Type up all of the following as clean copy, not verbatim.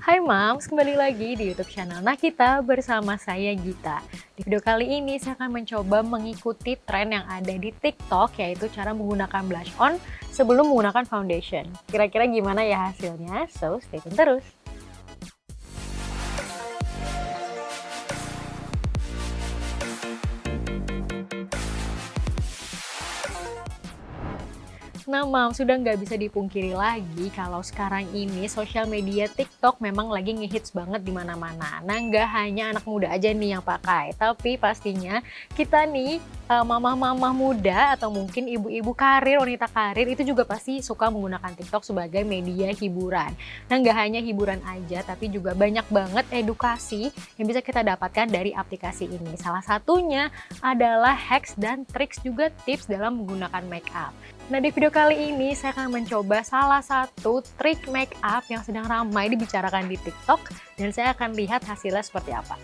Hai Mams, kembali lagi di YouTube channel Nakita bersama saya Gita. Di video kali ini saya akan mencoba mengikuti tren yang ada di TikTok, yaitu cara menggunakan blush on sebelum menggunakan foundation. Kira-kira gimana ya hasilnya? So, stay tune terus. Nah, Mam, sudah nggak bisa dipungkiri lagi kalau sekarang ini sosial media TikTok memang lagi ngehits banget di mana-mana. Nah, nggak hanya anak muda aja nih yang pakai, tapi pastinya kita nih mamah-mamah muda atau mungkin ibu-ibu karir, wanita karir itu juga pasti suka menggunakan TikTok sebagai media hiburan. Nah, nggak hanya hiburan aja, tapi juga banyak banget edukasi yang bisa kita dapatkan dari aplikasi ini. Salah satunya adalah hacks dan triks juga tips dalam menggunakan make up. Nah, di video kali ini saya akan mencoba salah satu trik make up yang sedang ramai dibicarakan di TikTok dan saya akan lihat hasilnya seperti apa.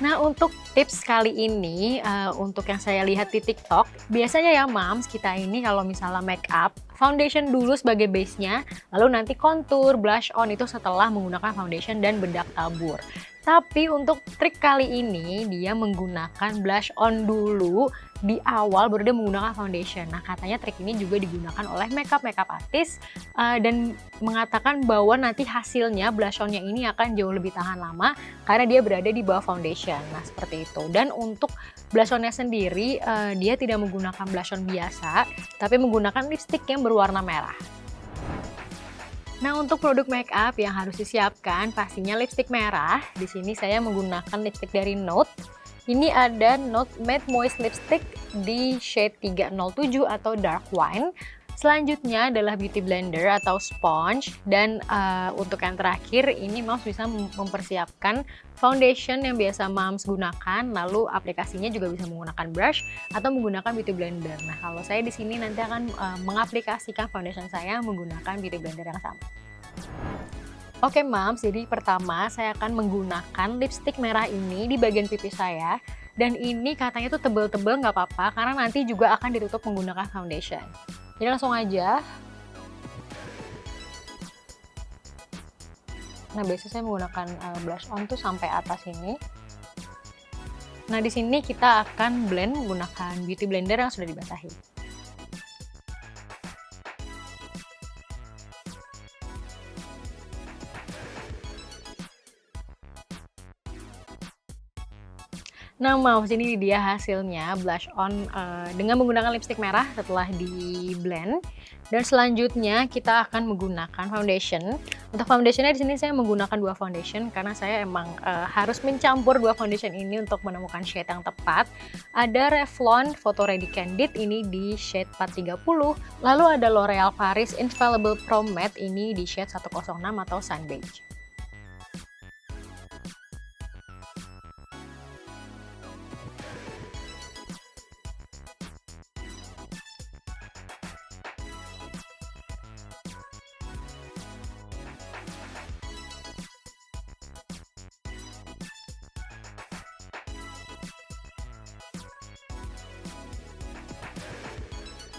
Nah, untuk tips kali ini, untuk yang saya lihat di TikTok, biasanya ya Mams, kita ini kalau misalnya make up, foundation dulu sebagai base-nya, lalu nanti contour, blush on itu setelah menggunakan foundation dan bedak tabur. Tapi untuk trik kali ini, dia menggunakan blush on dulu di awal baru dia menggunakan foundation. Nah, katanya trik ini juga digunakan oleh makeup artist dan mengatakan bahwa nanti hasilnya blush on-nya ini akan jauh lebih tahan lama karena dia berada di bawah foundation. Nah, seperti itu. Dan untuk blush on-nya sendiri, dia tidak menggunakan blush on biasa, tapi menggunakan lipstick yang berwarna merah. Nah, untuk produk make up yang harus disiapkan pastinya lipstick merah. Di sini saya menggunakan lipstick dari Note. Ini ada Note Matte Moist Lipstick di shade 307 atau Dark Wine. Selanjutnya adalah beauty blender atau sponge, dan untuk yang terakhir ini Mams bisa mempersiapkan foundation yang biasa Mams gunakan, lalu aplikasinya juga bisa menggunakan brush atau menggunakan beauty blender. Nah, kalau saya di sini nanti akan mengaplikasikan foundation saya menggunakan beauty blender yang sama. Oke Mams, jadi pertama saya akan menggunakan lipstick merah ini di bagian pipi saya. Dan ini katanya tuh tebel-tebel nggak apa-apa karena nanti juga akan ditutup menggunakan foundation. Jadi langsung aja. Nah, biasanya saya menggunakan blush on tuh sampai atas ini. Nah, di sini kita akan blend menggunakan beauty blender yang sudah dibasahi. Nah, Mams, ini dia hasilnya blush on dengan menggunakan lipstick merah setelah di blend. Dan selanjutnya kita akan menggunakan foundation. Untuk foundationnya di sini saya menggunakan 2 foundation karena saya emang harus mencampur 2 foundation ini untuk menemukan shade yang tepat. Ada Revlon Photo Ready Candid ini di shade 430, lalu ada L'Oreal Paris Infallible Pro Matte ini di shade 106 atau Sun Beige.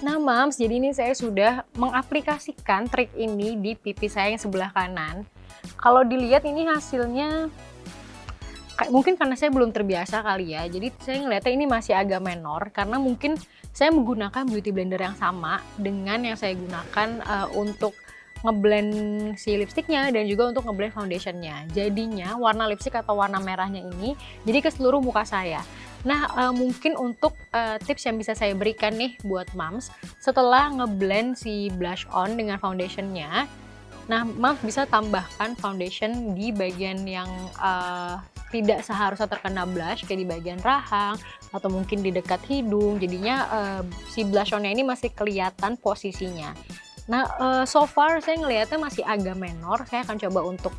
Nah Mams, jadi ini saya sudah mengaplikasikan trik ini di pipi saya yang sebelah kanan. Kalau dilihat ini hasilnya, mungkin karena saya belum terbiasa kali ya, jadi saya ngeliatnya ini masih agak menor, karena mungkin saya menggunakan beauty blender yang sama dengan yang saya gunakan untuk ngeblend si lipstiknya dan juga untuk ngeblend foundationnya. Jadinya warna lipstik atau warna merahnya ini jadi ke seluruh muka saya. Nah, mungkin untuk tips yang bisa saya berikan nih buat Mams, setelah ngeblend si blush on dengan foundationnya, nah Mams bisa tambahkan foundation di bagian yang tidak seharusnya terkena blush, kayak di bagian rahang atau mungkin di dekat hidung. Jadinya si blush onnya ini masih kelihatan posisinya. Nah, so far saya ngelihatnya masih agak menor. Saya akan coba untuk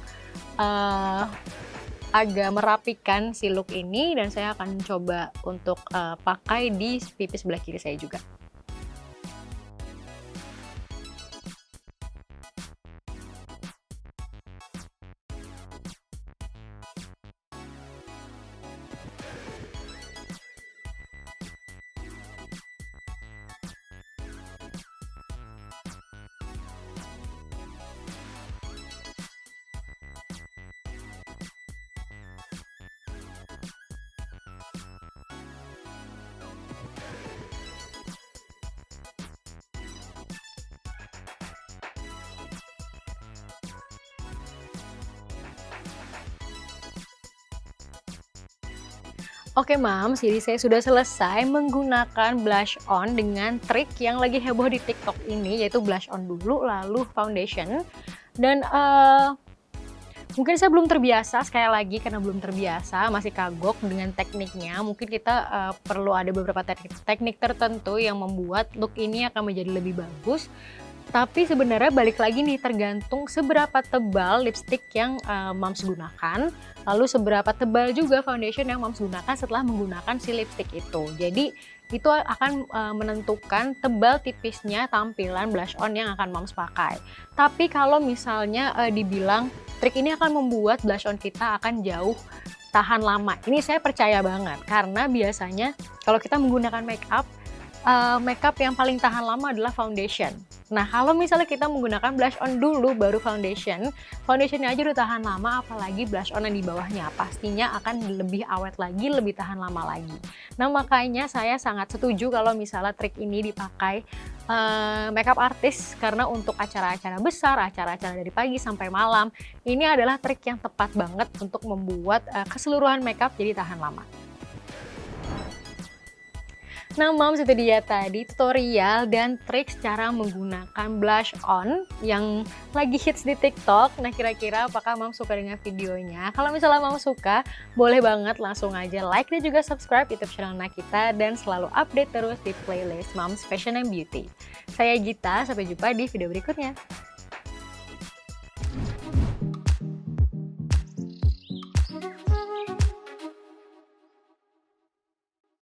agak merapikan si look ini dan saya akan coba untuk pakai di pipi sebelah kiri saya juga. Oke Mams, jadi saya sudah selesai menggunakan blush on dengan trik yang lagi heboh di TikTok ini, yaitu blush on dulu lalu foundation. Dan mungkin saya belum terbiasa, sekali lagi karena belum terbiasa, masih kagok dengan tekniknya. Mungkin kita perlu ada beberapa teknik tertentu yang membuat look ini akan menjadi lebih bagus. Tapi sebenarnya balik lagi nih, tergantung seberapa tebal lipstick yang Mams gunakan, lalu seberapa tebal juga foundation yang Mams gunakan setelah menggunakan si lipstick itu. Jadi itu akan menentukan tebal tipisnya tampilan blush on yang akan Mams pakai. Tapi kalau misalnya dibilang trik ini akan membuat blush on kita akan jauh tahan lama, ini saya percaya banget. Karena biasanya kalau kita menggunakan makeup yang paling tahan lama adalah foundation. Nah, kalau misalnya kita menggunakan blush on dulu baru foundationnya aja udah tahan lama, apalagi blush on yang di bawahnya pastinya akan lebih awet lagi, lebih tahan lama lagi. Nah, makanya saya sangat setuju kalau misalnya trik ini dipakai makeup artist, karena untuk acara-acara besar, acara-acara dari pagi sampai malam, ini adalah trik yang tepat banget untuk membuat keseluruhan makeup jadi tahan lama. Nah Mams, itu dia tadi tutorial dan trik cara menggunakan blush on yang lagi hits di TikTok. Nah kira-kira apakah Mams suka dengan videonya? Kalau misalnya Mams suka, boleh banget langsung aja like dan juga subscribe YouTube channel kita dan selalu update terus di playlist Mams Fashion and Beauty. Saya Gita, sampai jumpa di video berikutnya.